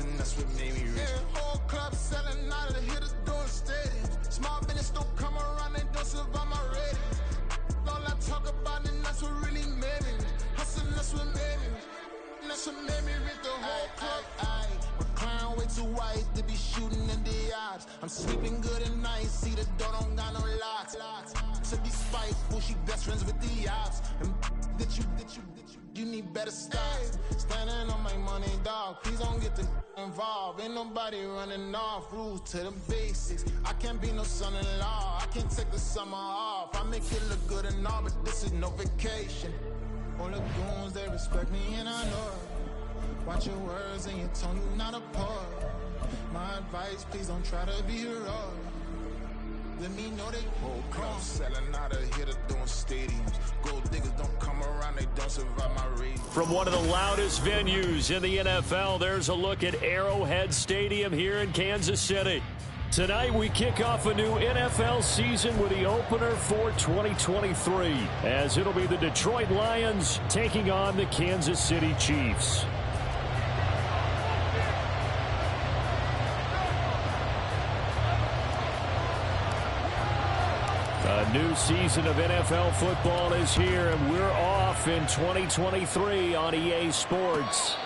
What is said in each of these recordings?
and that's what made me rich. Yeah, whole club selling out of the hitters doing stadiums. Small business don't come around, they don't survive my ratings. All I talk about it, that's what really made me rich. Hustle, that's what made me rich. That's what made me rich, the whole club. My crown way too white to be shooting in the odds. I'm sleeping good at night, see the door don't got no locks. To be spiteful, she best friends with the ops. And you need better styles. Standing on my money, dog. Please don't get the involved. Ain't nobody running off. Rules to the basics. I can't be no son-in-law. I can't take the summer off. I make it look good and all, but this is no vacation. All the goons, they respect me and I know it. Watch your words and your tone, you not a poet. My advice, please don't try to be heroic. Let me know they whole club selling out of here to doing stadiums. Gold diggers don't come around, they don't survive my race. From one of the loudest venues in the NFL, there's a look at Arrowhead Stadium here in Kansas City. Tonight we kick off a new NFL season with the opener for 2023, as it'll be the Detroit Lions taking on the Kansas City Chiefs. A new season of NFL football is here, and we're off in 2023 on EA Sports.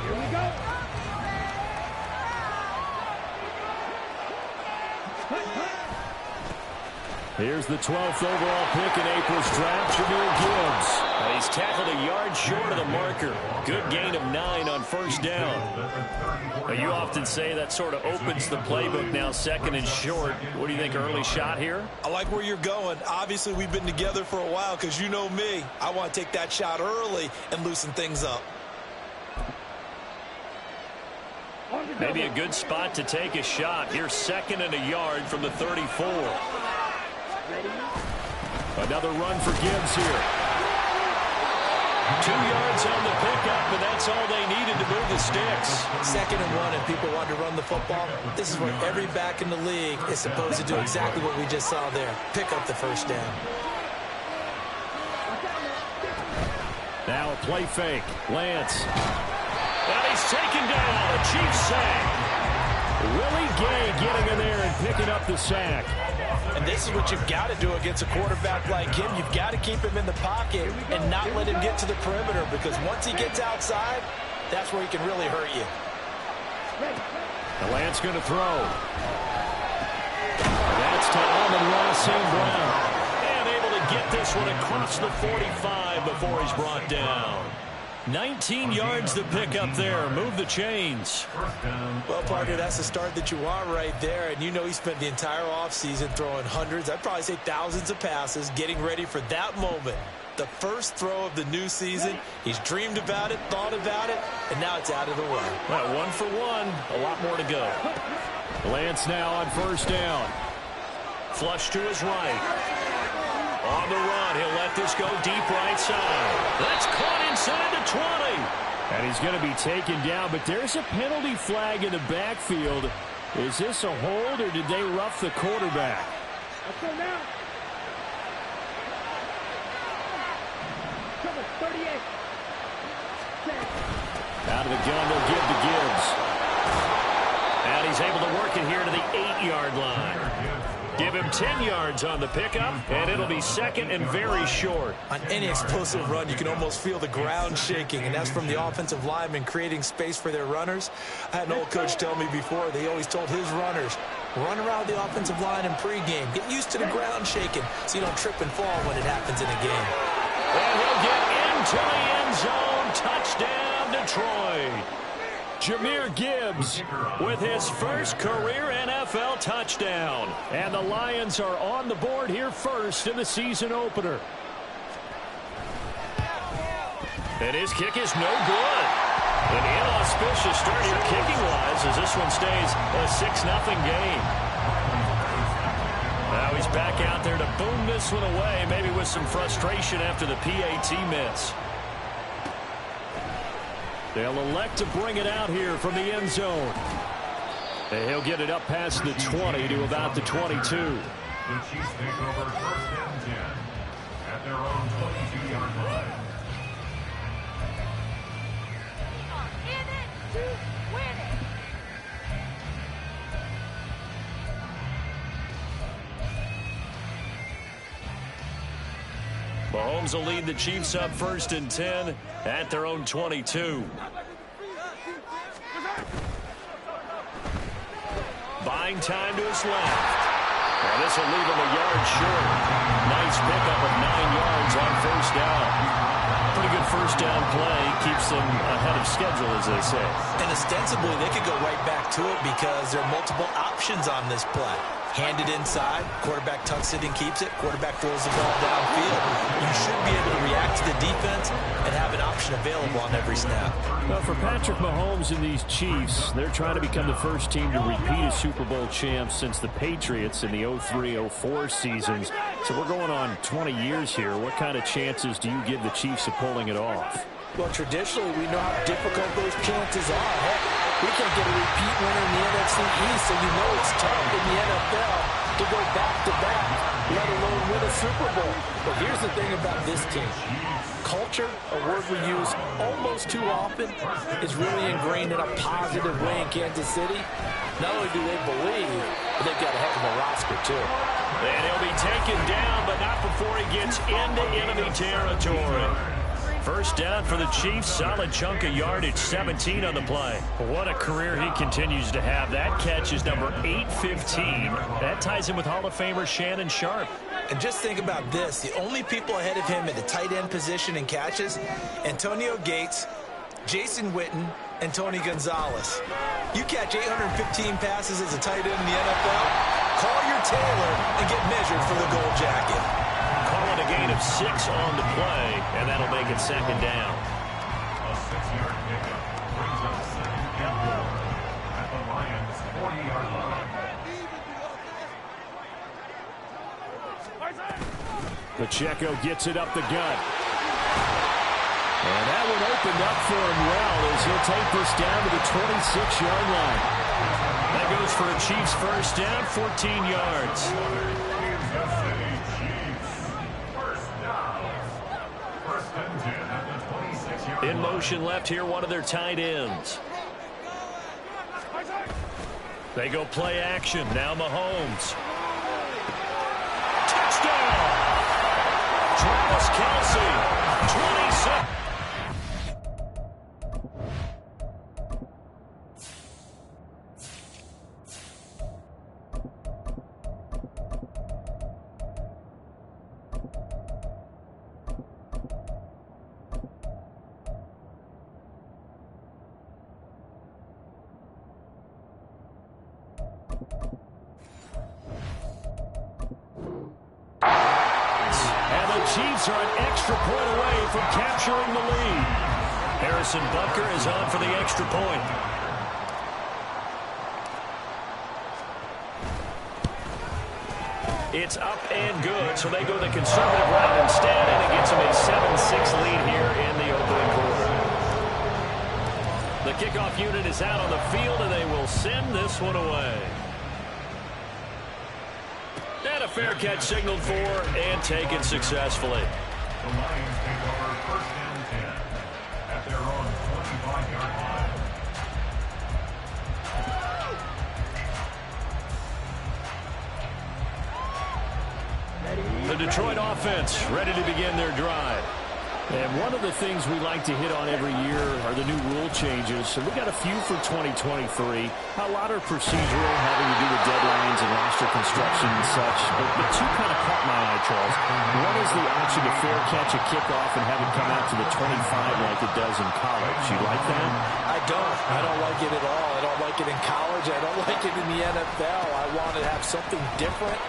Here we go. Here's the 12th overall pick in April's draft, Jahmyr Gibbs. He's tackled a yard short of the marker. Good gain of 9 on first down. Now, you often say that sort of opens the playbook now, second and short. What do you think, early shot here? I like where you're going. Obviously, we've been together for a while because you know me. I want to take that shot early and loosen things up. Maybe a good spot to take a shot. Here's second and a yard from the 34. Another run for Gibbs here. 2 yards on the pickup, and that's all they needed to move the sticks. Second and 1, and people want to run the football. This is where every back in the league is supposed to do exactly what we just saw there. Pick up the first down. Now a play fake. Lance. And he's taken down. A Chiefs sack. Willie Gay getting in there and picking up the sack. And this is what you've got to do against a quarterback like him. You've got to keep him in the pocket and not let him get to the perimeter, because once he gets outside, that's where he can really hurt you. The Lance going to throw. That's to Amon-Ra St. Brown. And able to get this one across the 45 before he's brought down. 19 yards to pick up there. Move the chains. Well, partner, that's the start that you want right there. And you know he spent the entire offseason throwing hundreds, I'd probably say thousands of passes, getting ready for that moment. The first throw of the new season. He's dreamed about it, thought about it, and now it's out of the way. Well, 1 for 1. A lot more to go. Lance now on first down. Flush to his right. On the run, he'll let this go deep right side. That's caught inside the 20. And he's going to be taken down, but there's a penalty flag in the backfield. Is this a hold, or did they rough the quarterback? Let's go now. Cover 38. Out of the gun, they'll give to Gibbs. And he's able to work it here to the 8-yard line. Give him 10 yards on the pickup, and it'll be second and very short. On any explosive run, you can almost feel the ground shaking, and that's from the offensive linemen creating space for their runners. I had an old coach tell me before, they always told his runners, run around the offensive line in pregame. Get used to the ground shaking so you don't trip and fall when it happens in a game. And he'll get into the end zone. Touchdown, Detroit. Jahmyr Gibbs with his first career NFL touchdown. And the Lions are on the board here first in the season opener. And his kick is no good. An inauspicious start here kicking-wise as this one stays a 6-0 game. Now he's back out there to boom this one away, maybe with some frustration after the PAT miss. They'll elect to bring it out here from the end zone. And he'll get it up past the 20 to about the 22. The Chiefs take over 1st and 10 at their own 22-yard line. In it to win it. Mahomes will lead the Chiefs up 1st and 10 at their own 22. Buying time to his left. And this will leave him a yard short. Nice pickup of 9 yards on 1st down. Pretty good 1st down play. Keeps them ahead of schedule, as they say. And ostensibly, they could go right back to it because there are multiple options on this play. Handed inside, quarterback tucks it and keeps it, quarterback throws the ball downfield. You should be able to react to the defense and have an option available on every snap. Well, for Patrick Mahomes and these Chiefs, they're trying to become the first team to repeat as Super Bowl champs since the Patriots in the 03-04 seasons. So we're going on 20 years here. What kind of chances do you give the Chiefs of pulling it off? Well, traditionally, we know how difficult those chances are. Heck, we can't get a repeat winner in the NFC East, so you know it's tough in the NFL to go back-to-back, let alone win a Super Bowl. But here's the thing about this team. Culture, a word we use almost too often, is really ingrained in a positive way in Kansas City. Not only do they believe, but they've got a heck of a roster, too. And he'll be taken down, but not before he gets into enemy territory. 1st down for the Chiefs. Solid chunk of yardage, 17 on the play. What a career he continues to have. That catch is number 815. That ties him with Hall of Famer Shannon Sharpe. And just think about this. The only people ahead of him at the tight end position in catches, Antonio Gates, Jason Witten, and Tony Gonzalez. You catch 815 passes as a tight end in the NFL, call your tailor and get measured for the gold jacket. Call it a gain of 6 on the play, and that'll make it 2nd down. A 6-yard pickup brings up 2nd and 4 at the Lions' 40-yard line. Pacheco gets it up the gut. And that one opened up for him well as he'll take this down to the 26-yard line. That goes for a Chiefs 1st down, 14 yards. In motion left here, one of their tight ends. They go play action. Now Mahomes. Touchdown! Travis Kelce, 26. Chiefs are an extra point away from capturing the lead. Harrison Butker is on for the extra point. It's up and good, so they go the conservative route instead, and it gets them a 7-6 lead here in the opening quarter. The kickoff unit is out on the field, and they will send this one away. And a fair catch signaled for and taken successfully. The Lions take over 1st and 10 at their own 25-yard line. The Detroit offense ready to begin their drive. And one of the things we like to hit on every year are the new rule changes. And we got a few for 2023. A lot are procedural, having to do with deadlines and roster construction and such. But two kind of caught my eye, Charles. One is the option to fair catch a kickoff and have it come out to the 25 like it does in college. You like that? I don't. I don't like it at all. I don't like it in college. I don't like it in the NFL. I want to have something different.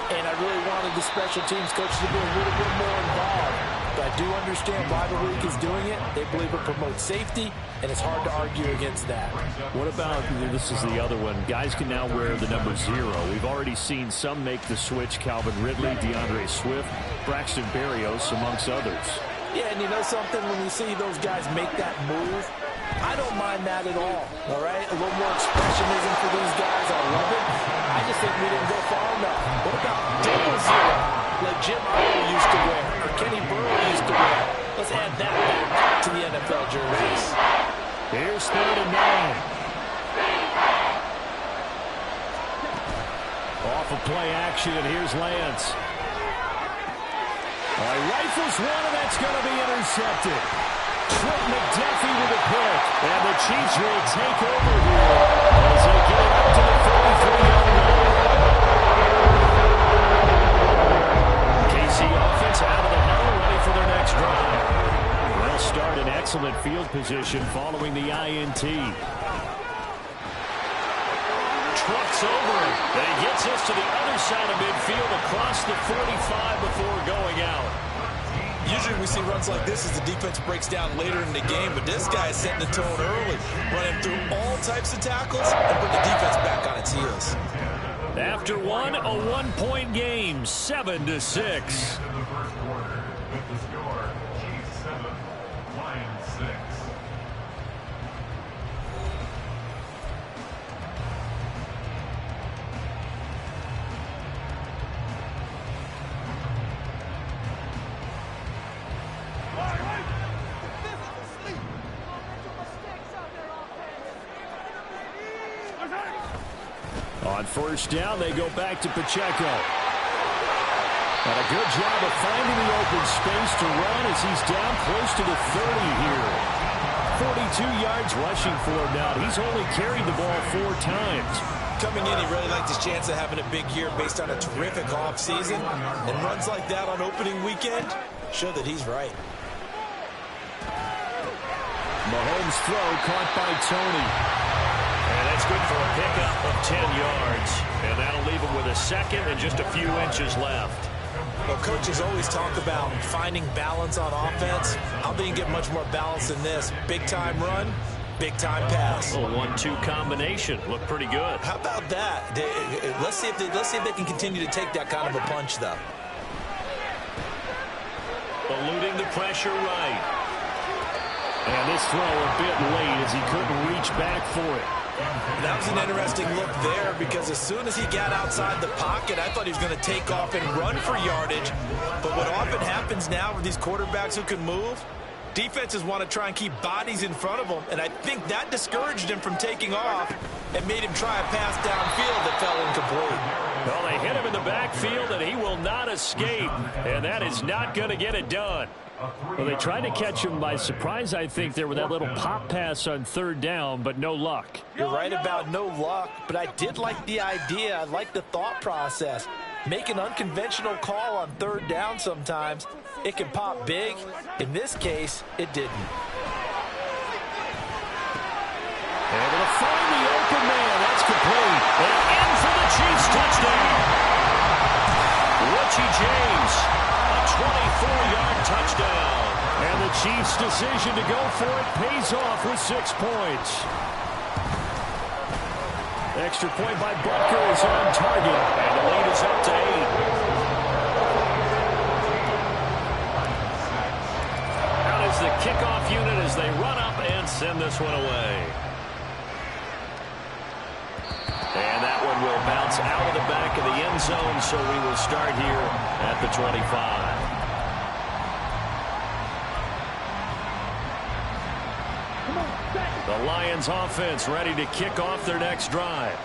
And I really wanted the special teams coach to be a little bit more involved. But I do understand why the league is doing it. They believe it promotes safety, and it's hard to argue against that. What about, this is the other one, guys can now wear the number 0. We've already seen some make the switch, Calvin Ridley, DeAndre Swift, Braxton Berrios, amongst others. Yeah, and you know something? When you see those guys make that move, I don't mind that at all right? A little more expressionism for these guys. Jim Earl used to wear, or Kenny Burrow used to wear. Let's add that back to the NFL jerseys. Here's 3rd and 9. Off of play action, and here's Lance. Rifles one, and that's going to be intercepted. Trent McDuffie with a pick. And the Chiefs will take over here as they get it up to the 43-yard line. KC offense out of the huddle, ready for their next drive. They'll start in excellent field position following the INT. Trucks over it. And he gets us to the other side of midfield across the 45 before going out. Usually we see runs like this as the defense breaks down later in the game, but this guy is setting the tone early, running through all types of tackles and put the defense back on its heels. After one, a one-point game, 7-6. The first quarter with the score, Chiefs 7, Lions 6. On 1st down, they go back to Pacheco. And a good job of finding the open space to run as he's down close to the 30 here. 42 yards rushing for him now. He's only carried the ball 4 times. Coming in, he really liked his chance of having a big year based on a terrific offseason. And runs like that on opening weekend show that he's right. Mahomes' throw caught by Tony. And that's good for a pickup of 10 yards. And that'll leave him with a second and just a few inches left. Well, coaches always talk about finding balance on offense. I don't think you get much more balance than this. Big-time run, big-time pass. A 1-2 combination. Looked pretty good. How about that? Let's see if they can continue to take that kind of a punch, though. Eluding the pressure right. And this throw a bit late as he couldn't reach back for it. That was an interesting look there because as soon as he got outside the pocket, I thought he was going to take off and run for yardage. But what often happens now with these quarterbacks who can move, defenses want to try and keep bodies in front of them, and I think that discouraged him from taking off and made him try a pass downfield that fell incomplete. Well, they hit him in the backfield, and he will not escape, and that is not going to get it done. Well, they tried to catch him by surprise, I think, there with that little pop pass on 3rd down, but no luck. You're right about no luck, but I did like the idea. I like the thought process. Make an unconventional call on 3rd down sometimes. It can pop big. In this case, it didn't. Able to find the open man. That's complete. And in for the Chiefs touchdown. Richie James, a 24-yard touchdown. And the Chiefs' decision to go for it pays off with 6 points. Extra point by Butker is on target. And the lead is up to 8. Out is the kickoff unit as they run up and send this one away. And that one will bounce out of the back of the end zone, so we will start here at the 25. The Lions offense ready to kick off their next drive.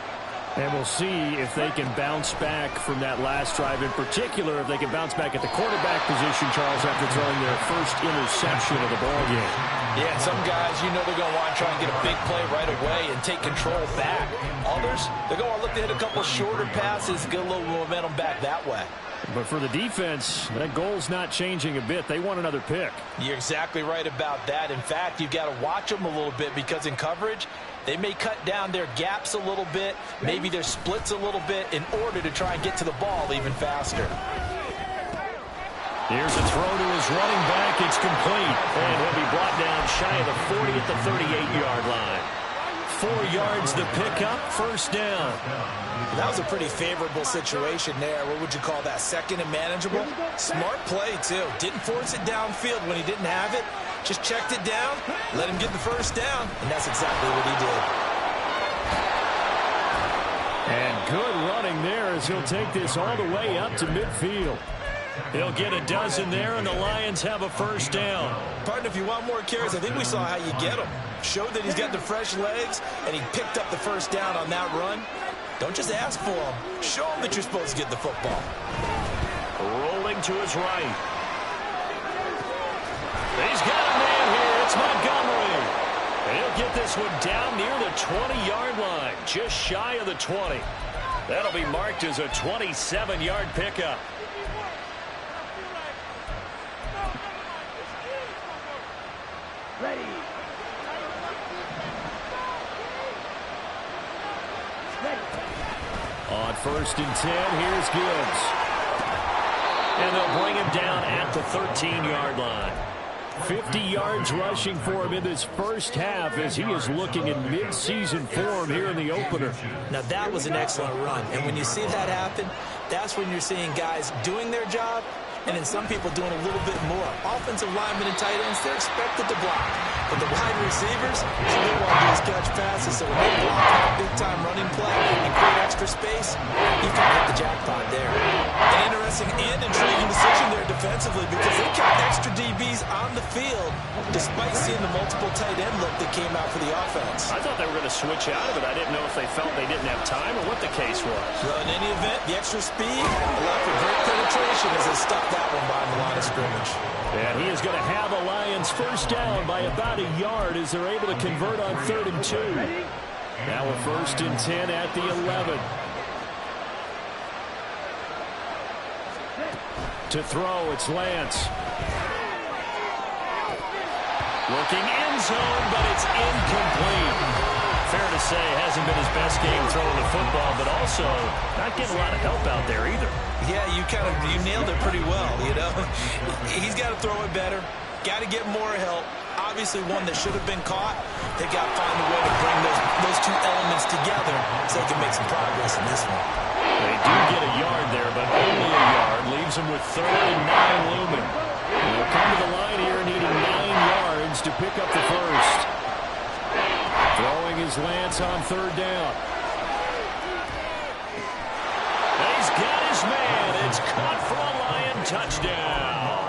And we'll see if they can bounce back from that last drive. In particular, if they can bounce back at the quarterback position, Charles, after throwing their first interception of the ballgame. Yeah, some guys, you know they're going to want to try and get a big play right away and take control back. Others, they're going to look to hit a couple shorter passes, get a little momentum back that way. But for the defense, that goal's not changing a bit. They want another pick. You're exactly right about that. In fact, you've got to watch them a little bit because in coverage, they may cut down their gaps a little bit, maybe their splits a little bit in order to try and get to the ball even faster. Here's a throw to his running back. It's complete. And he'll be brought down shy of the 40 at the 38-yard line. 4 yards the pickup, first down. That was a pretty favorable situation there. What would you call that? Second and manageable? Smart play, too. Didn't force it downfield when he didn't have it. Just checked it down, let him get the first down, and that's exactly what he did. And good running there as he'll take this all the way up to midfield. He'll get a dozen there, and the Lions have a first down. Partner, if you want more carries, I think we saw how you get them. Showed that he's got the fresh legs, and he picked up the first down on that run. Don't just ask for them. Show him that you're supposed to get the football. Rolling to his right. He's got a man here. It's Montgomery. And he'll get this one down near the 20-yard line, just shy of the 20. That'll be marked as a 27-yard pickup. Ready. On 1st and 10, here's Gibbs. And they'll bring him down at the 13-yard line. 50 yards rushing for him in this first half as he is looking in mid-season form here in the opener. Now, that was an excellent run. And when you see that happen, that's when you're seeing guys doing their job and then some people doing a little bit more. Offensive linemen and tight ends, they're expected to block. But the wide receivers, all they want to do is catch passes. So when they block on a big-time running play and create extra space, you can hit the jackpot there. An interesting and intriguing decision there defensively because they kept extra DBs on the field despite seeing the multiple tight end look that came out for the offense. I thought they were going to switch out of it. I didn't know if they felt they didn't have time or what the case was. Well, in any event, the extra speed allowed for great penetration as they stuck that one behind the line of scrimmage. And he is going to have the Lions first down by about a yard as they're able to convert on 3rd and 2. Now a 1st and 10 at the 11. To throw, it's Lance. Looking end zone, but it's incomplete. Fair to say, hasn't been his best game throwing the football, but also not getting a lot of help out there either. Yeah, you nailed it pretty well, you know. He's got to throw it better. Got to get more help. Obviously one that should have been caught. They got to find a way to bring those two elements together so they can make some progress in this one. They do get a yard there, but only a yard. Leaves them with 3rd and 9 looming. They'll come to the line here needing 9 yards to pick up the first. Throwing is Lance on 3rd down. And he's got his man. It's caught for a Lion touchdown.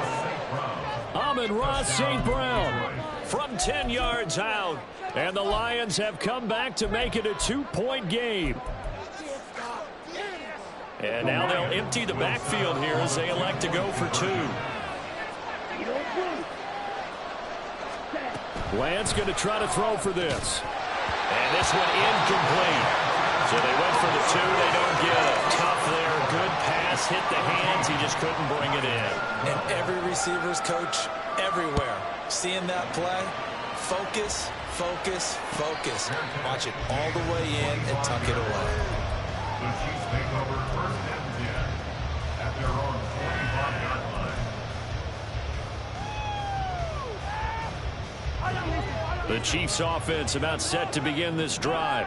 Amon-Ra St. Brown from 10 yards out. And the Lions have come back to make it a 2-point game. And now they'll empty the backfield here as they elect to go for 2. Lance going to try to throw for this. And this one incomplete. So they went for the 2. They don't get it. Tough there. Good pass. Hit the hands. He just couldn't bring it in. And every receiver's coach everywhere seeing that play. Focus, focus, focus. Watch it all the way in and tuck it away. The Chiefs take over 1st and 10 at their own 45-yard line. The Chiefs offense about set to begin this drive.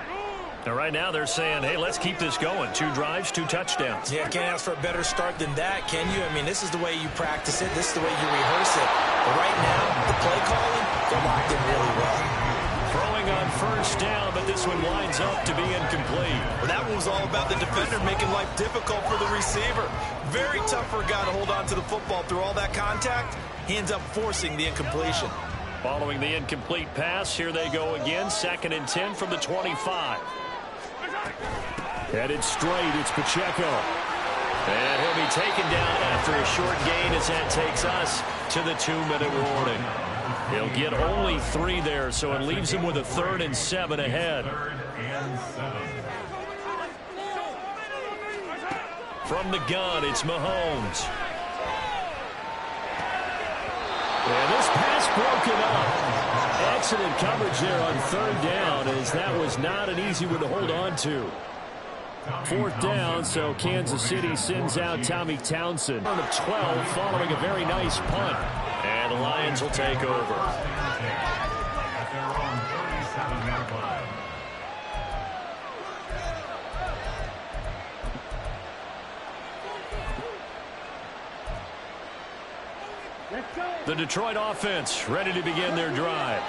Now right now they're saying, hey, let's keep this going. 2 drives, 2 touchdowns. Yeah, can't ask for a better start than that, can you? I mean, this is the way you practice it. This is the way you rehearse it. But right now, the play calling, they're locked in really well. Throwing on 1st down, but this one winds up to be incomplete. Well, that one was all about the defender making life difficult for the receiver. Very tough for a guy to hold on to the football through all that contact. He ends up forcing the incompletion. Following the incomplete pass, here they go again. 2nd and 10 from the 25. Headed straight, it's Pacheco. And he'll be taken down after a short gain as that takes us to the 2-minute warning. He'll get only 3 there, so it leaves him with a 3rd and 7 ahead. 3rd and 7. From the gun, it's Mahomes. And this pass broken up. Excellent coverage there on 3rd down, as that was not an easy one to hold on to. 4th down, so Kansas City sends out Tommy Townsend. On of 12 following a very nice punt. And the Lions will take over. At their own 37-yard line. Let's go. The Detroit offense ready to begin their drive.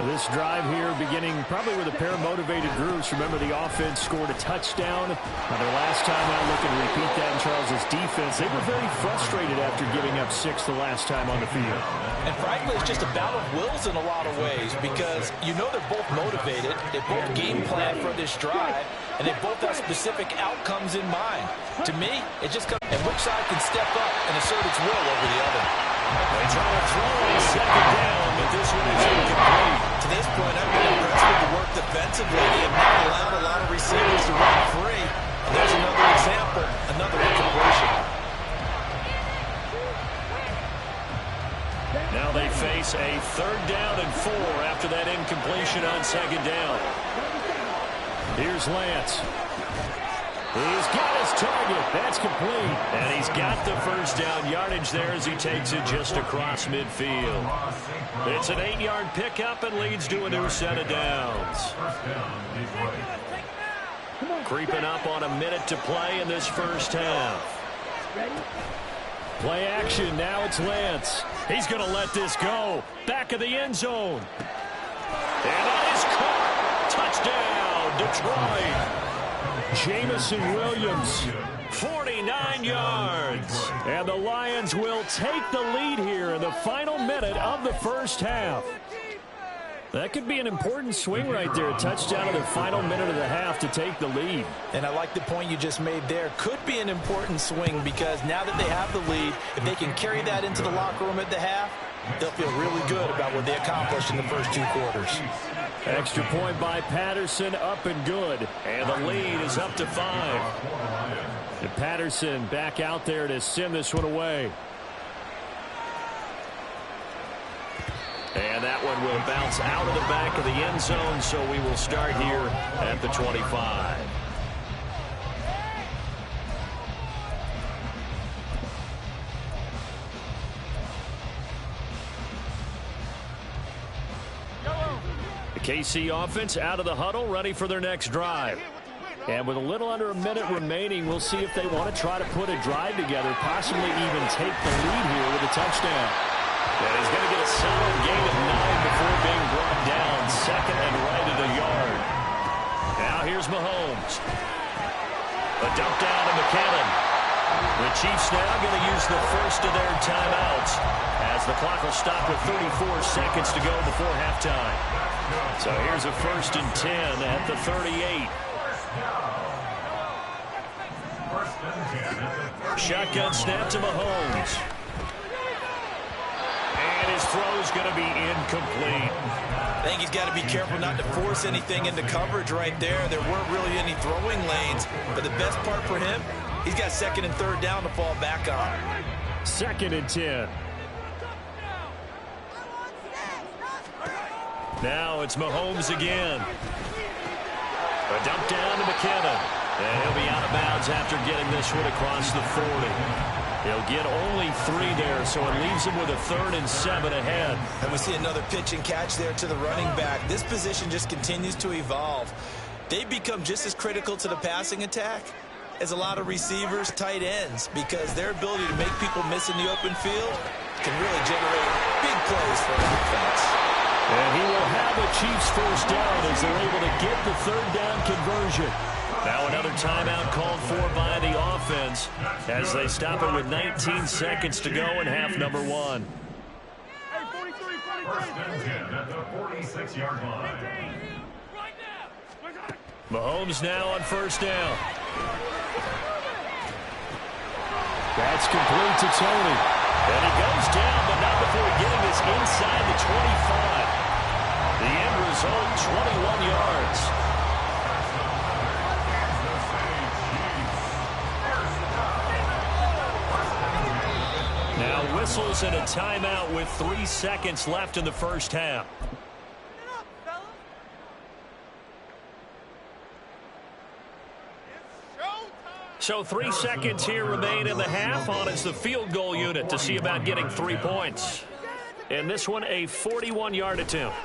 This drive here beginning probably with a pair of motivated groups. Remember, the offense scored a touchdown. Their last time out, looking to repeat that in Charles' defense. They were very frustrated after giving up 6 the last time on the field. And frankly, it's just a battle of wills in a lot of ways because you know they're both motivated. They both game plan for this drive, and they both have specific outcomes in mind. To me, it just comes and which side can step up and assert its will over the other. They try to throw a second down, but this one is incomplete. To this point, I've been impressed with the work defensively. They have not allowed a lot of receivers to run free. And there's another example, another incompletion. Now they face a 3rd down and 4 after that incompletion on 2nd down. Here's Lance. He's got his target. That's complete. And he's got the first down yardage there as he takes it just across midfield. It's an 8-yard pickup and leads to a new set of downs. Creeping up on a minute to play in this first half. Play action. Now it's Lance. He's going to let this go. Back of the end zone. And that is caught. Touchdown, Detroit. Jamison Williams, 49 yards. And the Lions will take the lead here in the final minute of the first half. That could be an important swing right there. A touchdown in the final minute of the half to take the lead. And I like the point you just made there. Could be an important swing because now that they have the lead, if they can carry that into the locker room at the half, they'll feel really good about what they accomplished in the first 2 quarters. Extra point by Patterson, up and good. And the lead is up to 5. And Patterson back out there to send this one away. And that one will bounce out of the back of the end zone, so we will start here at the 25. KC offense out of the huddle, ready for their next drive. And with a little under a minute remaining, we'll see if they want to try to put a drive together, possibly even take the lead here with a touchdown. And he's going to get a solid gain of 9 before being brought down, 2nd and right at the yard. Now here's Mahomes. A dump down to McKinnon. The Chiefs now going to use the first of their timeouts as the clock will stop with 34 seconds to go before halftime. So here's a 1st and 10 at the 38. Shotgun snap to Mahomes. And his throw's going to be incomplete. I think he's got to be careful not to force anything into coverage right there. There weren't really any throwing lanes. But the best part for him, he's got 2nd and 3rd down to fall back on. 2nd and 10. Now it's Mahomes again. A dump down to McKinnon. And he'll be out of bounds after getting this one across the 40. He'll get only 3 there, so it leaves him with a 3rd and 7 ahead. And we see another pitch and catch there to the running back. This position just continues to evolve. They become just as critical to the passing attack as a lot of receivers, tight ends, because their ability to make people miss in the open field can really generate big plays for an offense. And he will have a Chiefs first down as they're able to get the 3rd down conversion. Now another timeout called for by the offense as they stop it with 19 seconds to go in half number 1. First and 10 at the 46-yard line. Mahomes now on 1st down. That's complete to Tony. And he goes down, but not before getting this inside the 25. The end result, 21 yards. Now whistles and a timeout with 3 seconds left in the first half. So 3 seconds here remain in the half. On is the field goal unit to see about getting 3 points. And this one a 41-yard attempt.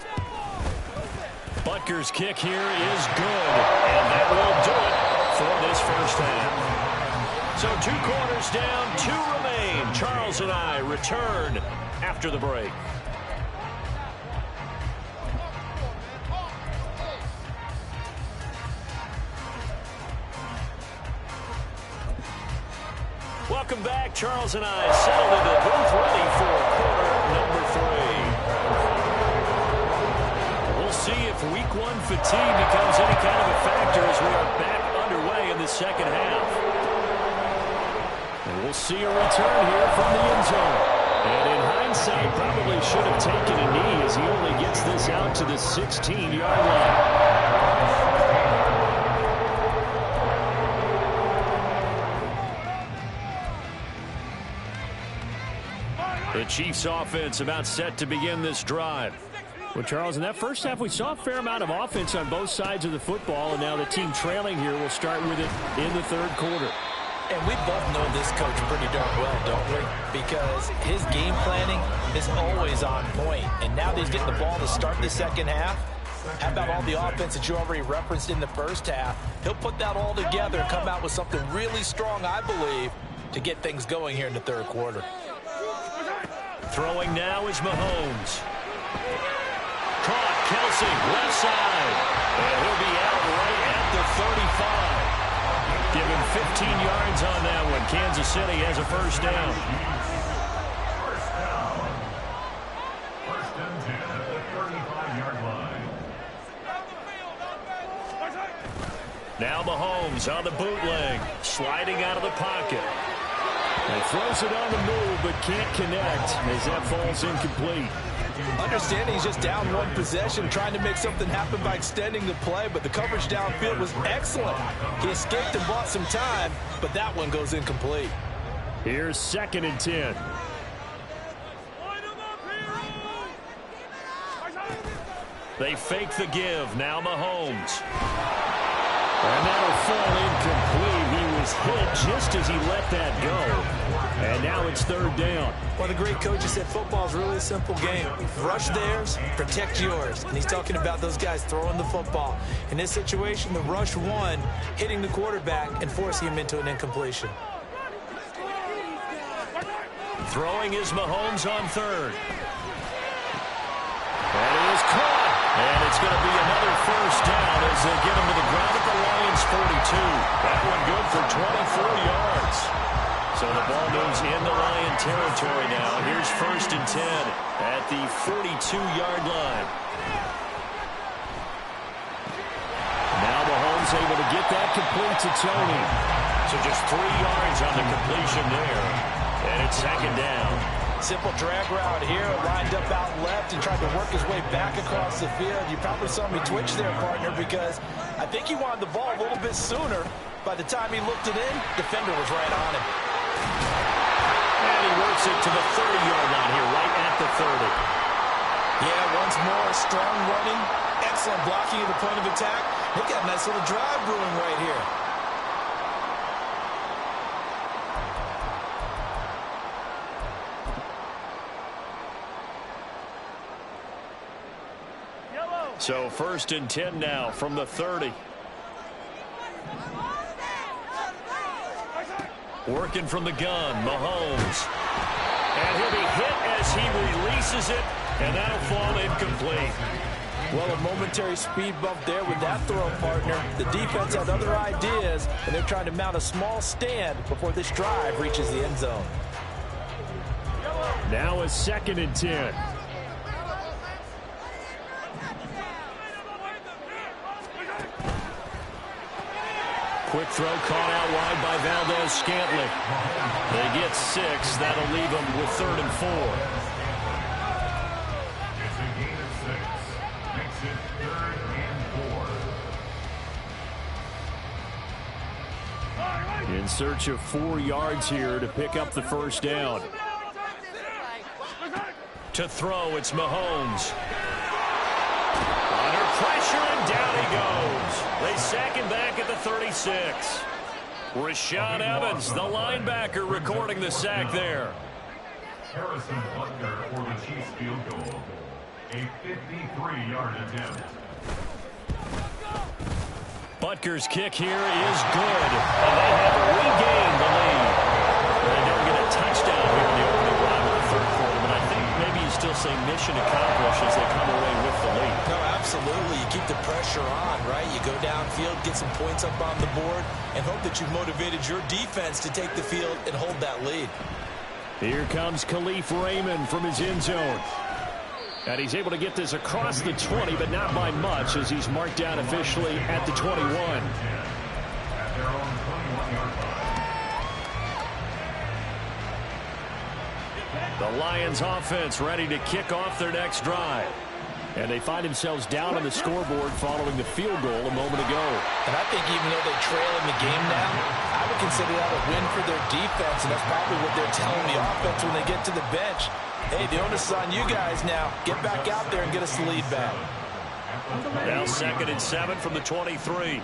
Butker's kick here is good. And that will do it for this first half. So 2 quarters down, 2 remain. Charles and I return after the break. Welcome back. Charles and I settled into the booth ready for quarter number 3. We'll see if week 1 fatigue becomes any kind of a factor as we are back underway in the second half. And we'll see a return here from the end zone. And in hindsight, probably should have taken a knee as he only gets this out to the 16-yard line. The Chiefs offense about set to begin this drive. Well, Charles, in that first half, we saw a fair amount of offense on both sides of the football, and now the team trailing here will start with it in the third quarter. And we both know this coach pretty darn well, don't we? Because his game planning is always on point. And now that he's getting the ball to start the second half, how about all the offense that you already referenced in the first half? He'll put that all together and come out with something really strong, I believe, to get things going here in the third quarter. Throwing now is Mahomes. Caught, Kelsey, left side. And he'll be out right at the 35. Give him 15 yards on that one. Kansas City has a first down. First down. First and 10 at the 35-yard line. Now Mahomes on the bootleg. Sliding out of the pocket. And throws it on the move, but can't connect as that falls incomplete. Understanding he's just down one possession, trying to make something happen by extending the play, but the coverage downfield was excellent. He escaped and bought some time, but that one goes incomplete. Here's 2nd and 10. They fake the give. Now Mahomes. And that'll fall incomplete. He was hit just as he let that go. And now it's 3rd down. Well, the great coaches said football is really a simple game. Rush theirs, protect yours. And he's talking about those guys throwing the football. In this situation, the rush won, hitting the quarterback and forcing him into an incompletion. Throwing is Mahomes on 3rd. That is caught. And it's going to be another first down as they get him to the ground at the Lions' 42. That one good for 24 yards. So the ball moves into Lion territory now. Here's 1st and 10 at the 42-yard line. Now Mahomes able to get that complete to Tony. So just 3 yards on the completion there. And it's 2nd down. Simple drag route here, lined up out left and tried to work his way back across the field. You probably saw me twitch there, partner, because I think he wanted the ball a little bit sooner. By the time he looked it in, defender was right on him. And he works it to the 30-yard line here, right at the 30. Yeah, once more, strong running, excellent blocking at the point of attack. They got a nice little drive brewing right here. So 1st and 10 now from the 30. Working from the gun, Mahomes. And he'll be hit as he releases it, and that'll fall incomplete. Well, a momentary speed bump there with that throw, partner. The defense had other ideas, and they're trying to mount a small stand before this drive reaches the end zone. Now a 2nd and 10. Quick throw caught out wide by Valdez-Scantling. They get 6. That'll leave them with 3rd and 4. It's a gain of 6. Makes it 3rd and 4. In search of 4 yards here to pick up the first down. To throw, it's Mahomes. Under pressure, and down he goes. They sack him back at the 36. Rashaan Evans, the linebacker, recording the sack there. Harrison Butker for the Chiefs field goal. A 53-yard attempt. Butker's kick here is good. And they have regained the lead. They don't get a touchdown here in the opening drive of the third quarter, but I think maybe you still say mission accomplished as they come away with the lead. No, Absolutely. You keep the pressure on, right? You go downfield, get some points up on the board, and hope that you've motivated your defense to take the field and hold that lead. Here comes Khalif Raymond from his end zone. And he's able to get this across the 20, but not by much, as he's marked down officially at the 21. The Lions offense ready to kick off their next drive. And they find themselves down on the scoreboard following the field goal a moment ago. And I think even though they trail in the game now, I would consider that a win for their defense, and that's probably what they're telling the offense when they get to the bench. Hey, the onus is on you guys now. Get back out there and get us the lead back. Now 2nd and 7 from the 23.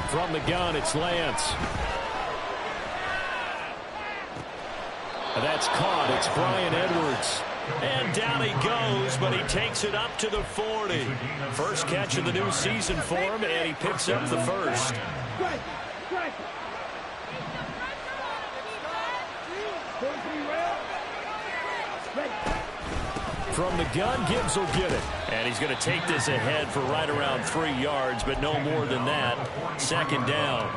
From the gun, it's Lance. That's caught. It's Brian Edwards. And down he goes, but he takes it up to the 40. First catch of the new season for him, and he picks up the first. From the gun, Gibbs will get it. And he's going to take this ahead for right around 3 yards, but no more than that. 2nd down.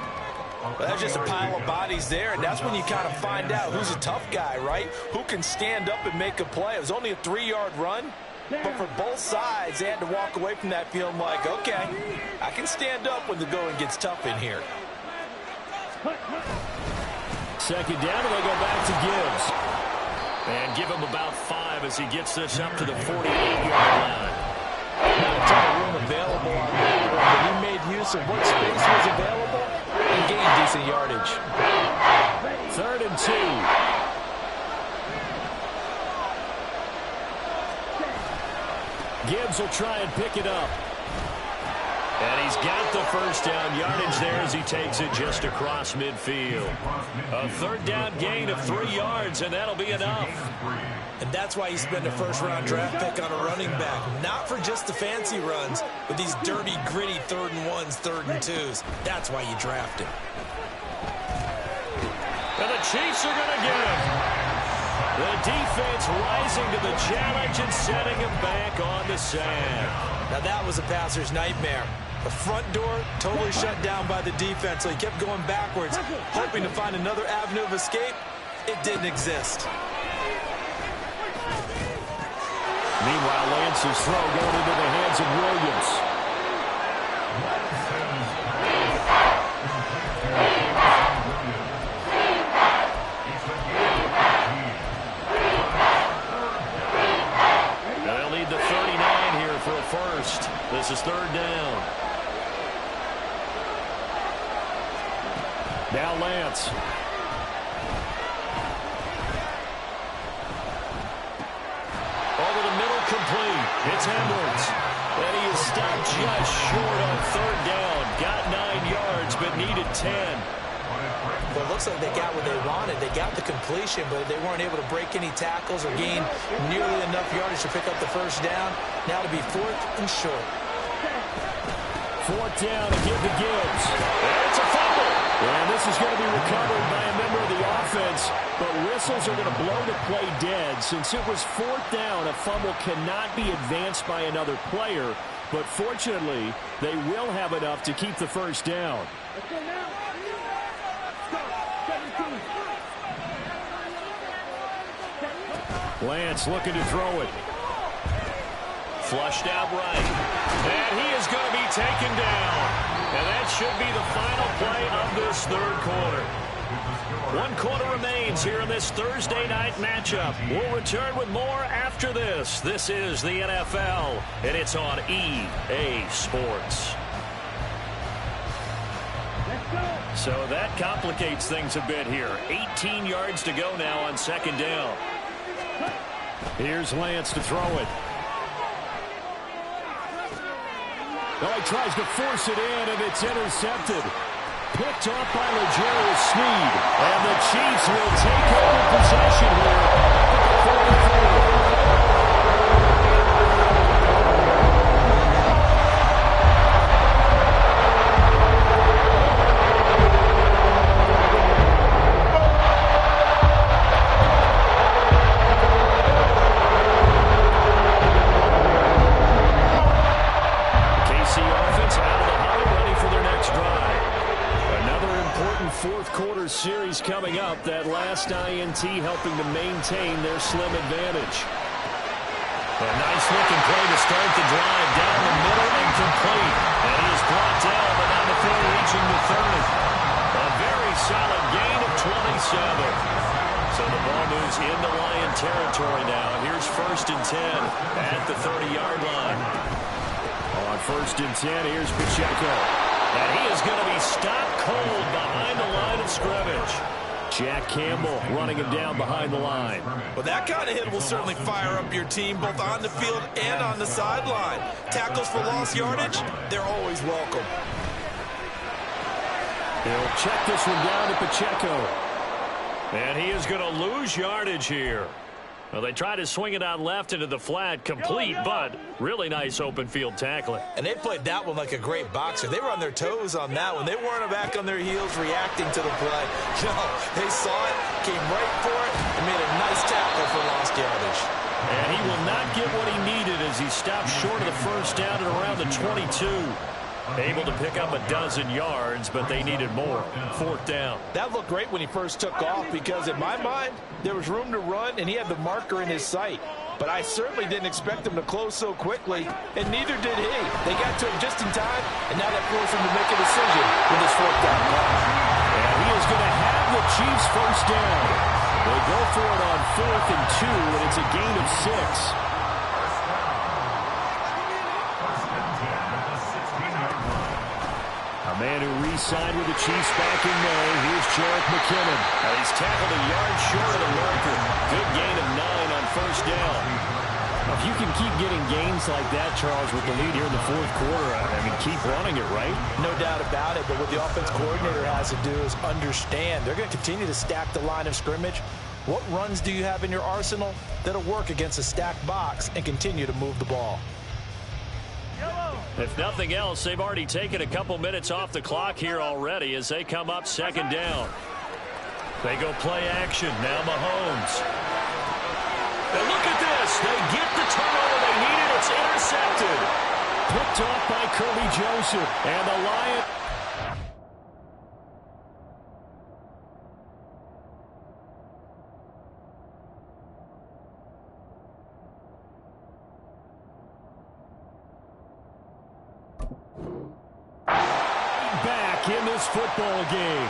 Well, that's just a pile of bodies there, and that's when you kind of find out who's a tough guy, right? Who can stand up and make a play. It was only a 3-yard run, but for both sides, they had to walk away from that feeling like, okay, I can stand up when the going gets tough in here. 2nd down, and they go back to Gibbs. And give him about 5 as he gets this up to the 48-yard line. Not a ton of room available on that run, but he made use of what space was available and gained decent yardage. 3rd and 2. Gibbs will try and pick it up. And he's got the first down yardage there as he takes it just across midfield. A 3rd down gain of 3 yards, and that'll be enough. And that's why you spend a first-round draft pick on a running back. Not for just the fancy runs, but these dirty, gritty 3rd and 1s, 3rd and 2s. That's why you draft him. And the Chiefs are going to get him. The defense rising to the challenge and setting him back on the sand. Now that was a passer's nightmare. The front door totally shut down by the defense, so he kept going backwards, hoping to find another avenue of escape. It didn't exist. Meanwhile, Lance's throw going into the hands of Williams. They'll need the 39 here for a first. This is 3rd down. Now Lance. Over the middle, complete. It's Edwards. And he is stopped just short on 3rd down. Got 9 yards, but needed 10. Well, it looks like they got what they wanted. They got the completion, but they weren't able to break any tackles or gain nearly enough yardage to pick up the first down. Now to be 4th and short. 4th down to give to Gibbs. And it's a fumble. And this is going to be recovered by a member of the offense, but whistles are going to blow the play dead. Since it was 4th down, a fumble cannot be advanced by another player, but fortunately, they will have enough to keep the first down. Lance looking to throw it. Flushed out right. And he is going to be taken down. And that should be the final play of this 3rd quarter. 1 quarter remains here in this Thursday night matchup. We'll return with more after this. This is the NFL, and it's on EA Sports. So that complicates things a bit here. 18 yards to go now on 2nd down. Here's Lance to throw it. Oh, he tries to force it in, and it's intercepted. Picked off by L'Jarius Sneed. And the Chiefs will take over possession here. fourth quarter series coming up. That last INT helping to maintain their slim advantage. A nice looking play to start the drive. Down the middle and complete. And he is brought down, but not before reaching the 30. A very solid gain of 27. So the ball moves into Lion territory now. Here's 1st and 10 at the 30-yard line. On 1st and 10, here's Pacheco. And he is going to be stopped cold behind the line of scrimmage. Jack Campbell running him down behind the line. Well, that kind of hit will certainly fire up your team both on the field and on the sideline. Tackles for lost yardage, they're always welcome. He'll check this one down to Pacheco. And he is going to lose yardage here. Well, they try to swing it out left into the flat, complete, but really nice open field tackling. And they played that one like a great boxer. They were on their toes on that one. They weren't back on their heels reacting to the play. No, they saw it, came right for it, and made a nice tackle for lost yardage. And he will not get what he needed as he stopped short of the first down at around the 22. Able to pick up a dozen yards, but they needed more. 4th down. That looked great when he first took off because, in my mind, there was room to run, and he had the marker in his sight. But I certainly didn't expect him to close so quickly, and neither did he. They got to him just in time, and now that forced him to make a decision with his 4th down call. And he is going to have the Chiefs' first down. They go for it on 4th and 2, and it's a gain of 6. A man who re-signed with the Chiefs back in May. Here's Jarek McKinnon. He's tackled a yard short of the marker. Good gain of 9 on 1st down. If you can keep getting gains like that, Charles, with the lead here in the 4th quarter, I mean, keep running it, right? No doubt about it, but what the offense coordinator has to do is understand. They're going to continue to stack the line of scrimmage. What runs do you have in your arsenal that'll work against a stacked box and continue to move the ball? If nothing else, they've already taken a couple minutes off the clock here already as they come up 2nd down. They go play action. Now Mahomes. And look at this. They get the turnover they needed. It's intercepted. Picked off by Kirby Joseph. And the Lions. Back in this football game.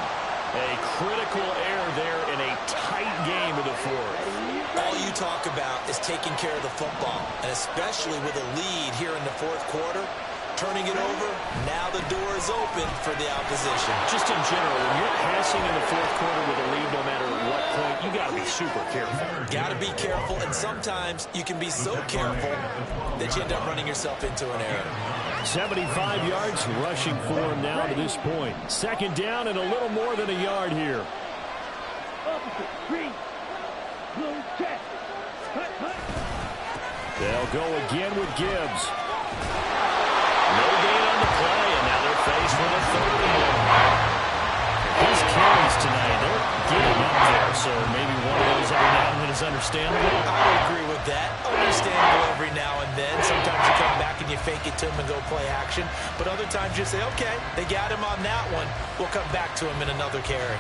A critical error there in a tight game of the 4th. All you talk about is taking care of the football, and especially with a lead here in the 4th quarter, turning it over, now the door is open for the opposition. Just in general, when you're passing in the 4th quarter with a lead, no matter what point, you got to be super careful. Got to be careful, and sometimes you can be so careful that you end up running yourself into an error. 75 yards rushing for him now to this point. 2nd down and a little more than a yard here. They'll go again with Gibbs. No gain on the play, and now they're faced with a 3rd and 1. These carries tonight, they're getting up there, so maybe one of those every now and then is understandable. I would agree with that. Understandable every now and then. Sometimes you come back and you fake it to him and go play action. But other times you say, okay, they got him on that one. We'll come back to him in another carry.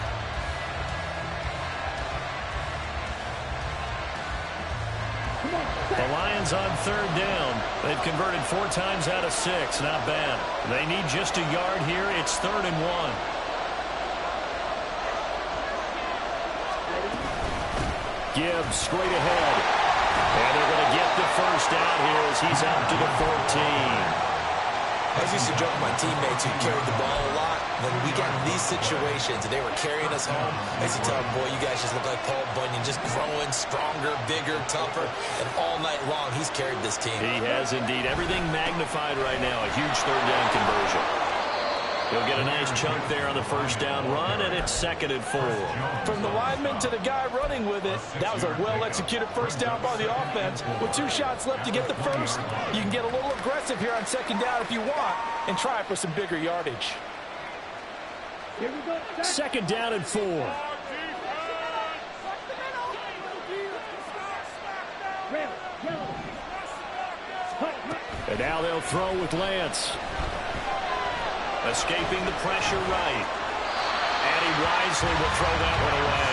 The Lions on 3rd down. They've converted 4 times out of 6. Not bad. They need just a yard here. It's 3rd and 1. Gibbs straight ahead. And they're going to get the first out here as he's out to the 14. I used to joke with my teammates who carried the ball a lot. When we got in these situations and they were carrying us home, I used to tell them, boy, you guys just look like Paul Bunyan, just growing stronger, bigger, tougher. And all night long, he's carried this team. He has indeed. Everything magnified right now. A huge 3rd down conversion. He'll get a nice chunk there on the first down run, and it's 2nd and 4. From the lineman to the guy running with it, that was a well-executed first down by the offense. With 2 shots left to get the first, you can get a little aggressive here on 2nd down if you want and try for some bigger yardage. Here we go. 2nd down and 4. And now they'll throw with Lance. Escaping the pressure right. And he wisely will throw that one away.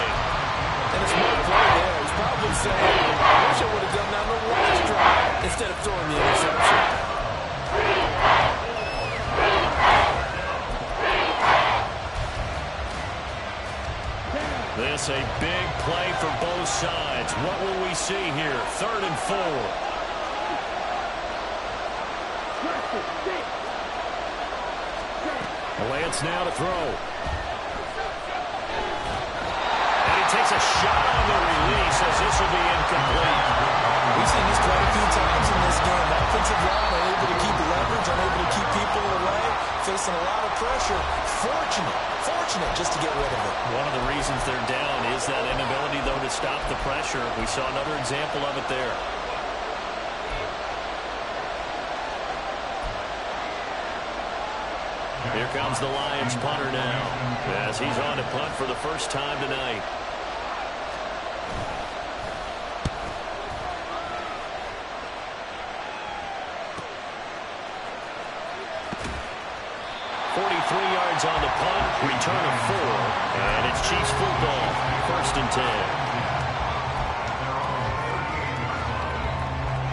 And a smart play there. He's probably saying, I wish I would have done that on the last drive instead of throwing the interception. This a big play for both sides. What will we see here? 3rd and 4. Lance now to throw. And he takes a shot on the release as this will be incomplete. We've seen this quite a few times in this game. Offensive line unable to keep leverage, unable to keep people away, facing a lot of pressure. Fortunate just to get rid of it. One of the reasons they're down is that inability, though, to stop the pressure. We saw another example of it there. Here comes the Lions punter now, as he's on to punt for the first time tonight. On the punt, return of 4, and it's Chiefs football, 1st and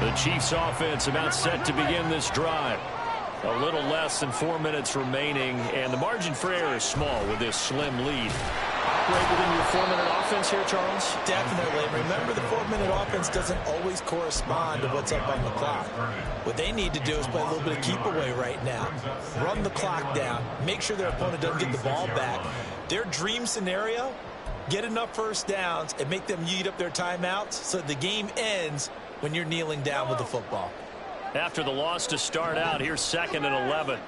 10. The Chiefs offense about set to begin this drive. A little less than 4 minutes remaining, and the margin for error is small with this slim lead. Operate within your 4-minute offense here, Charles? Definitely. Remember, the 4-minute offense doesn't always correspond to what's up on the clock. What they need to do is play a little bit of keep away right now. Run the clock down. Make sure their opponent doesn't get the ball back. Their dream scenario, get enough first downs and make them eat up their timeouts so the game ends when you're kneeling down with the football. After the loss to start out, here's 2nd and 11.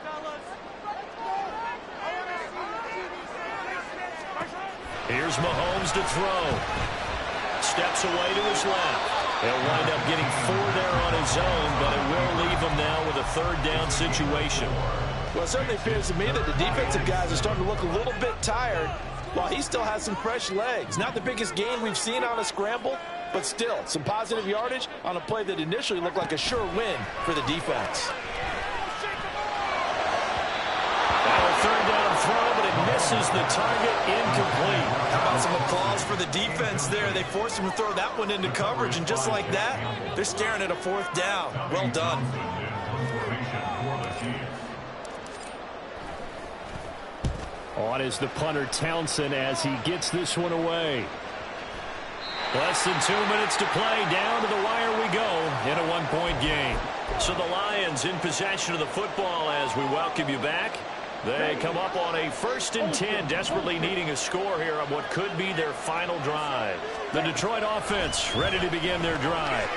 Here's Mahomes to throw. Steps away to his left. He'll wind up getting 4 there on his own, but it will leave him now with a 3rd down situation. Well, it certainly appears to me that the defensive guys are starting to look a little bit tired while he still has some fresh legs. Not the biggest gain we've seen on a scramble, but still some positive yardage on a play that initially looked like a sure win for the defense. Now a 3rd down throw, but it misses the target, incomplete. How about some applause for the defense there? They forced him to throw that one into coverage, and just like that, they're staring at a 4th down. Well done. On is the punter Townsend as he gets this one away. Less than 2 minutes to play. Down to the wire we go in a 1-point game. So the Lions in possession of the football as we welcome you back. They come up on a 1st and 10, desperately needing a score here on what could be their final drive. The Detroit offense ready to begin their drive.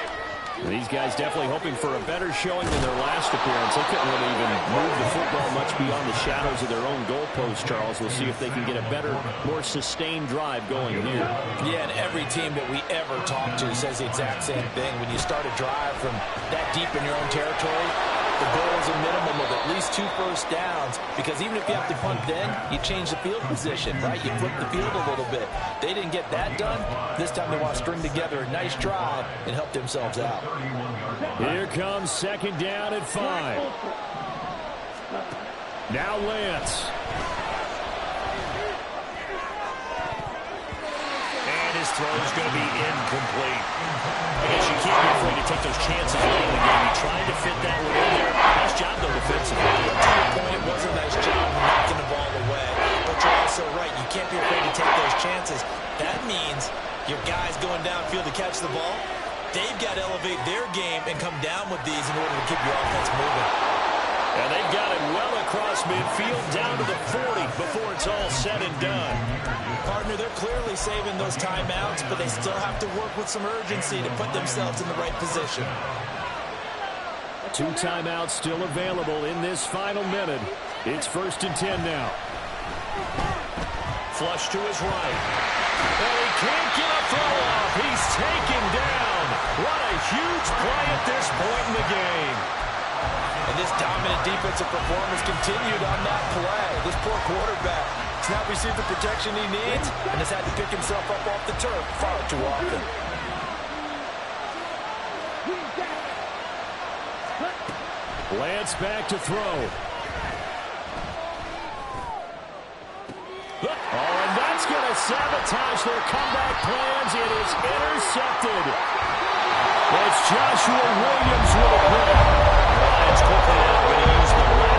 These guys definitely hoping for a better showing than their last appearance. They couldn't really even move the football much beyond the shadows of their own goalpost, Charles. We'll see if they can get a better, more sustained drive going here. Yeah, and every team that we ever talk to says the exact same thing. When you start a drive from that deep in your own territory, the goal is a minimum of at least 2 first downs, because even if you have to punt then, you change the field position, right? You flip the field a little bit. They didn't get that done. This time they want to string together a nice drive and help themselves out. Here comes 2nd down at 5. Now Lance. And his throw is going to be incomplete. I guess you can't be afraid to take those chances late in the game. He tried to fit that one in there. Nice job, though, defensively. To your point, it was a nice job knocking the ball away. But you're also right. You can't be afraid to take those chances. That means your guys going downfield to catch the ball, they've got to elevate their game and come down with these in order to keep your offense moving. And they've got it well across midfield down to the 40 before it's all said and done. Partner, they're clearly saving those timeouts, but they still have to work with some urgency to put themselves in the right position. 2 timeouts still available in this final minute. It's 1st and 10 now. Flush to his right. And he can't get a throw off. He's taken down. What a huge play at this point in the game. And this dominant defensive performance continued on that play. This poor quarterback has not received the protection he needs and has had to pick himself up off the turf far too often. Lance back to throw. Oh, and that's going to sabotage their comeback plans. It is intercepted. It's Joshua Williams with a pick. Lions quickly now going to use the